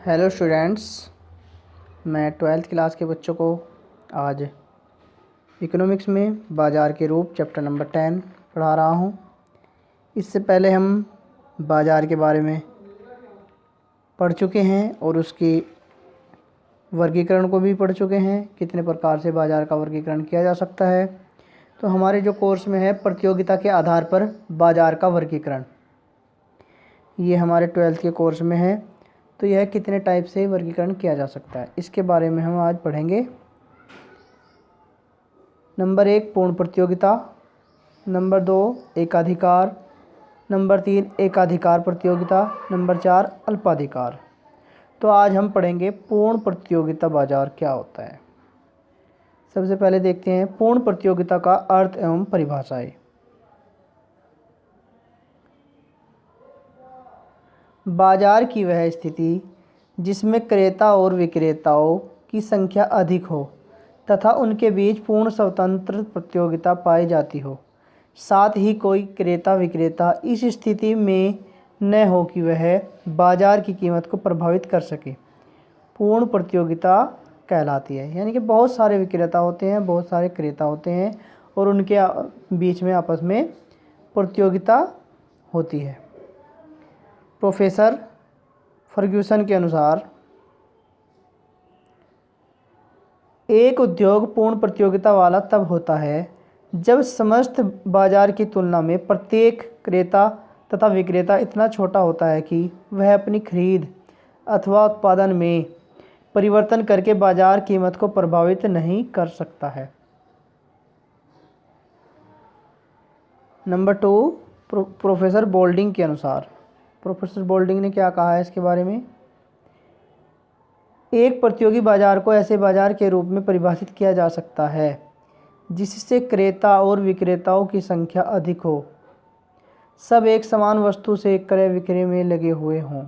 Hello students, मैं twelfth class के बच्चों को आज इकोनॉमिक्स में बाज़ार के रूप चैप्टर नंबर 10 पढ़ा रहा हूँ। इससे पहले हम बाज़ार के बारे में पढ़ चुके हैं और उसकी वर्गीकरण को भी पढ़ चुके हैं, कितने प्रकार से बाज़ार का वर्गीकरण किया जा सकता है। तो हमारे जो कोर्स में है प्रतियोगिता के आधार पर बाज़ार का वर्गीकरण, ये हमारे ट्वेल्थ के कोर्स में है। तो यह कितने टाइप से वर्गीकरण किया जा सकता है, इसके बारे में हम आज पढ़ेंगे। नंबर 1 पूर्ण प्रतियोगिता, नंबर 2 एकाधिकार, नंबर 3 एकाधिकार प्रतियोगिता, नंबर 4 अल्पाधिकार। तो आज हम पढ़ेंगे पूर्ण प्रतियोगिता बाजार क्या होता है। सबसे पहले देखते हैं पूर्ण प्रतियोगिता का अर्थ एवं परिभाषाएं। बाजार की वह स्थिति जिसमें क्रेता और विक्रेताओं की संख्या अधिक हो तथा उनके बीच पूर्ण स्वतंत्र प्रतियोगिता पाई जाती हो, साथ ही कोई क्रेता विक्रेता इस स्थिति में न हो कि वह बाजार की कीमत को प्रभावित कर सके, पूर्ण प्रतियोगिता कहलाती है। यानी कि बहुत सारे विक्रेता होते हैं, बहुत सारे क्रेता होते हैं और उनके बीच में आपस में प्रतियोगिता होती है। प्रोफेसर फर्ग्यूसन के अनुसार एक उद्योग पूर्ण प्रतियोगिता वाला तब होता है जब समस्त बाजार की तुलना में प्रत्येक क्रेता तथा विक्रेता इतना छोटा होता है कि वह अपनी खरीद अथवा उत्पादन में परिवर्तन करके बाजार कीमत को प्रभावित नहीं कर सकता है। नंबर 2 प्रोफेसर बोल्डिंग के अनुसार, प्रोफेसर बोल्डिंग ने क्या कहा है इसके बारे में। एक प्रतियोगी बाजार को ऐसे बाजार के रूप में परिभाषित किया जा सकता है जिससे क्रेता और विक्रेताओं की संख्या अधिक हो, सब एक समान वस्तु से क्रय विक्रय में लगे हुए हों,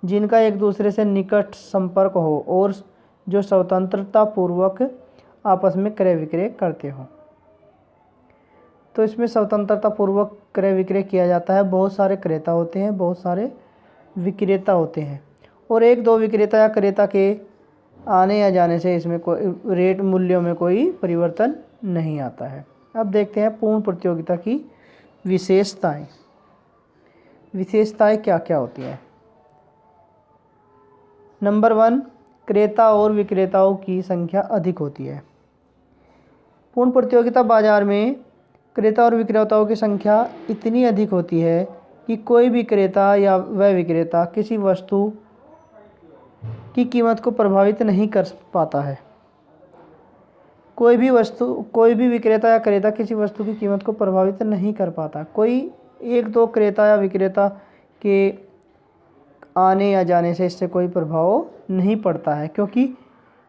जिनका एक दूसरे से निकट संपर्क हो और जो स्वतंत्रता पूर्वक आपस में क्रय विक्रय करते हों। तो इसमें स्वतंत्रता पूर्वक क्रय विक्रय किया जाता है। बहुत सारे क्रेता होते हैं, बहुत सारे विक्रेता होते हैं और एक दो विक्रेता या क्रेता के आने या जाने से इसमें कोई रेट मूल्यों में कोई परिवर्तन नहीं आता है। अब देखते हैं पूर्ण प्रतियोगिता की विशेषताएं। विशेषताएं क्या क्या होती हैं। नंबर 1 क्रेता और विक्रेताओं की संख्या अधिक होती है। पूर्ण प्रतियोगिता बाजार में क्रेता और विक्रेताओं की संख्या इतनी अधिक होती है कि कोई भी क्रेता या वह विक्रेता किसी वस्तु की कीमत को प्रभावित नहीं कर पाता है। कोई भी विक्रेता या क्रेता किसी वस्तु की कीमत को प्रभावित नहीं कर पाता। कोई एक दो क्रेता या विक्रेता के आने या जाने से इससे कोई प्रभाव नहीं पड़ता है, क्योंकि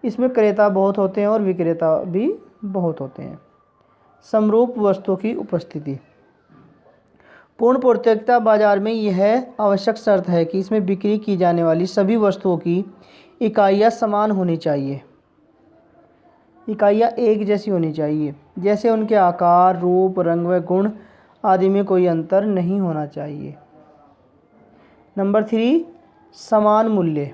इसमें क्रेता बहुत होते हैं और विक्रेता भी बहुत होते हैं। समरूप वस्तुओं की उपस्थिति। पूर्ण प्रतियोगिता बाजार में यह आवश्यक शर्त है कि इसमें बिक्री की जाने वाली सभी वस्तुओं की इकाइयाँ समान होनी चाहिए। इकाइयाँ एक जैसी होनी चाहिए, जैसे उनके आकार, रूप, रंग व गुण आदि में कोई अंतर नहीं होना चाहिए। नंबर 3 समान मूल्य।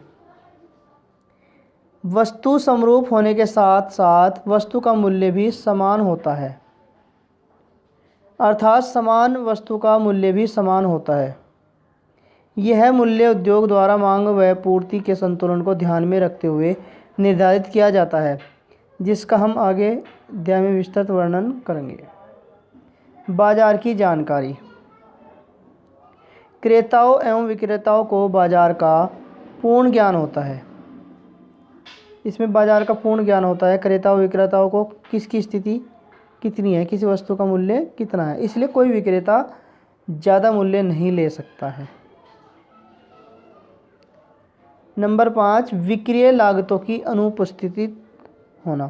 वस्तु समरूप होने के साथ साथ वस्तु का मूल्य भी समान होता है, अर्थात समान वस्तु का मूल्य भी समान होता है। यह मूल्य उद्योग द्वारा मांग व पूर्ति के संतुलन को ध्यान में रखते हुए निर्धारित किया जाता है, जिसका हम आगे अध्याय में विस्तृत वर्णन करेंगे। बाजार की जानकारी। क्रेताओं एवं विक्रेताओं को बाजार का पूर्ण ज्ञान होता है। इसमें बाजार का पूर्ण ज्ञान होता है। क्रेता और विक्रेताओं को किसकी स्थिति कितनी है, किसी वस्तु का मूल्य कितना है, इसलिए कोई विक्रेता ज़्यादा मूल्य नहीं ले सकता है। नंबर 5 विक्रय लागतों की अनुपस्थिति होना।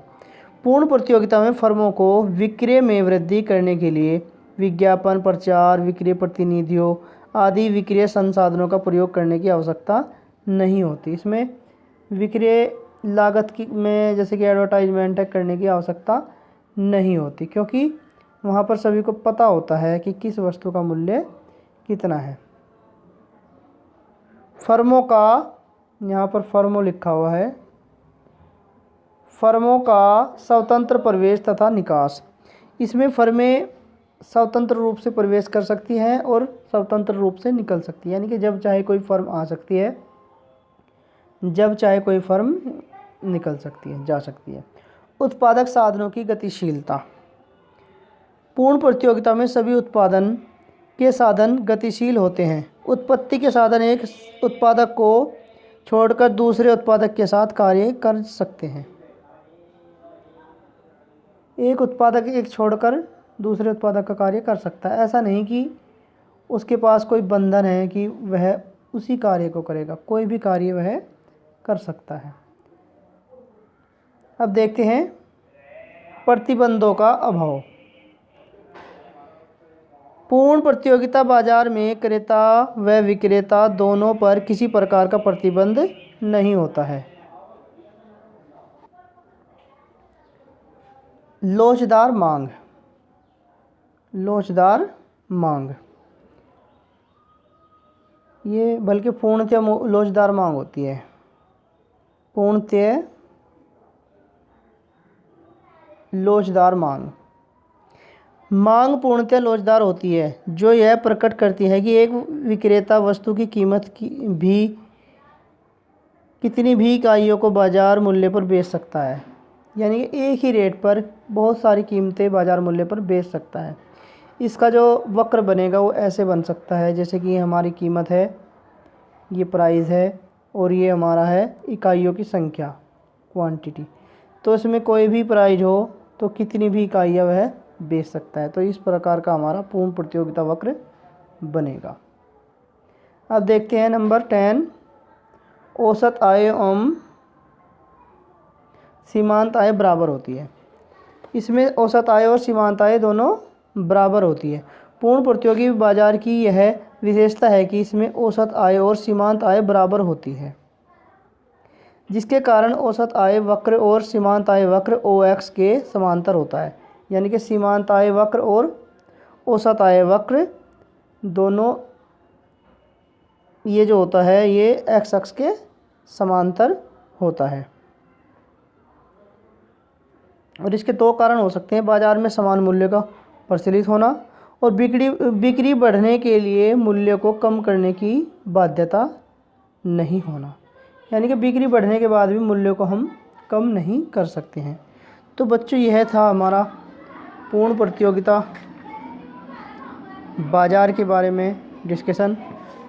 पूर्ण प्रतियोगिता में फर्मों को विक्रय में वृद्धि करने के लिए विज्ञापन, प्रचार, विक्रय प्रतिनिधियों आदि विक्रय संसाधनों का प्रयोग करने की आवश्यकता नहीं होती। इसमें विक्रय लागत की में जैसे कि एडवर्टाइजमेंट करने की आवश्यकता नहीं होती, क्योंकि वहाँ पर सभी को पता होता है कि किस वस्तु का मूल्य कितना है। फर्मों का यहाँ पर फर्मों लिखा हुआ है। फर्मों का स्वतंत्र प्रवेश तथा निकास। इसमें फर्में स्वतंत्र रूप से प्रवेश कर सकती हैं और स्वतंत्र रूप से निकल सकती है, यानी कि जब चाहे कोई फर्म आ सकती है, जब चाहे कोई फर्म निकल सकती है, जा सकती है। उत्पादक साधनों की गतिशीलता। पूर्ण प्रतियोगिता में सभी उत्पादन के साधन गतिशील होते हैं। उत्पत्ति के साधन एक उत्पादक को छोड़कर दूसरे उत्पादक के साथ कार्य कर सकते हैं। एक उत्पादक एक छोड़कर दूसरे उत्पादक का कार्य कर सकता है। ऐसा नहीं कि उसके पास कोई बंधन है कि वह उसी कार्य को करेगा, कोई भी कार्य वह कर सकता है। अब देखते हैं प्रतिबंधों का अभाव। पूर्ण प्रतियोगिता बाजार में क्रेता व विक्रेता दोनों पर किसी प्रकार का प्रतिबंध नहीं होता है। लोचदार मांग। लोचदार मांग ये बल्कि पूर्णतः लोचदार मांग होती है। पूर्णतः लोचदार मांग। मांग पूर्णतः लोचदार होती है, जो यह प्रकट करती है कि एक विक्रेता वस्तु की कीमत की भी कितनी भी इकाइयों को बाजार मूल्य पर बेच सकता है, यानी कि एक ही रेट पर बहुत सारी कीमतें बाजार मूल्य पर बेच सकता है। इसका जो वक्र बनेगा वो ऐसे बन सकता है, जैसे कि हमारी कीमत है, ये प्राइस है और ये हमारा है इकाइयों की संख्या, क्वांटिटी। तो इसमें कोई भी प्राइस हो तो कितनी भी इकाइयाँ वह बेच सकता है। तो इस प्रकार का हमारा पूर्ण प्रतियोगिता वक्र बनेगा। अब देखते हैं नंबर 10, औसत आय एवं सीमांत आय बराबर होती है। इसमें औसत आय और सीमांत आय दोनों बराबर होती है। पूर्ण प्रतियोगी बाजार की यह विशेषता है कि इसमें औसत आय और सीमांत आय बराबर होती है, जिसके कारण औसत आय वक्र और सीमांत आय वक्र OX के समांतर होता है। यानी कि सीमांत आय वक्र और औसत आय वक्र दोनों ये जो होता है ये X अक्ष के समांतर होता है। और इसके दो कारण हो सकते हैं: बाजार में समान मूल्य का प्रचलित होना और बिक्री बढ़ने के लिए मूल्य को कम करने की बाध्यता नहीं होना। यानी कि बिक्री बढ़ने के बाद भी मूल्य को हम कम नहीं कर सकते हैं। तो बच्चों यह था हमारा पूर्ण प्रतियोगिता बाजार के बारे में डिस्कशन।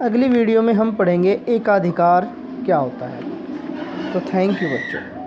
अगली वीडियो में हम पढ़ेंगे एकाधिकार क्या होता है। तो थैंक यू बच्चों।